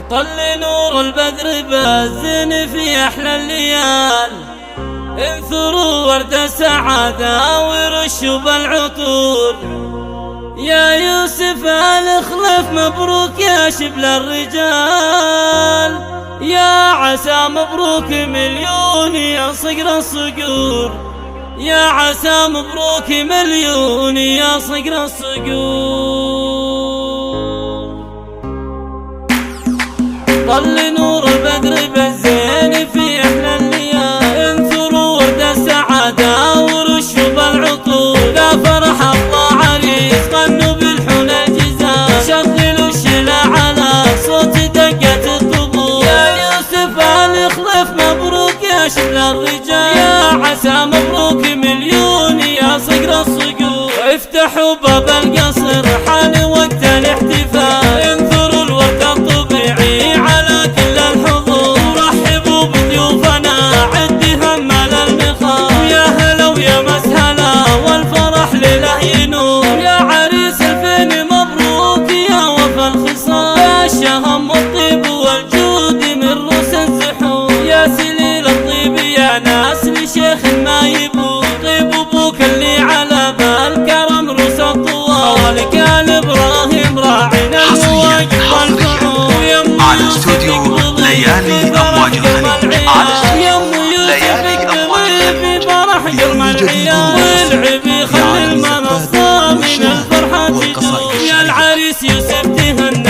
طل نور البدر بازن في أحلى الليال، انثروا ورد السعادة ورشوا بالعطور. يا يوسف آل خلف مبروك يا شبل الرجال، يا عسى مبروك مليون يا صقر الصقور، يا عسى مبروك مليون يا صقر الصقور. طل نور البدر بالزين في أحلى الليال، انثروا ورد السعادة ورشوا بالعطور. لا فرح الله عريس غنوا بالحنى جزال، شغلوا الشلا على صوت دقة الطبول. يا يوسف آل خلف مبروك يا شبل الرجال، يا عسى مبروك مليون يا صقر الصقور. افتحوا باب القصر حان وقت الاحتفال، انثروا الورد الطبيعي على كل الحضور. رحبوا بضيوفنا عد همال المخال، يا هلا ويا مسهلا والفرح لله ينور. يا عريس الفين مبروك يا وفى الخصال، يا شهم الطيب والجود من رؤوس الزحور. يا سليل الطيب يا ناس لشيخ ما يبور، طيب ابوك اللي على بال كرم رؤوس الطوال. ولك آل ابراهيم راعينا الواجب والفروض، على استوديو ليالي أمواج الخليج، على استوديو ليالي أمواج الخليج. فرح يوم العيال والعبي خلي المنصة من الفرحة تدور. يا العريس يوسف تهنى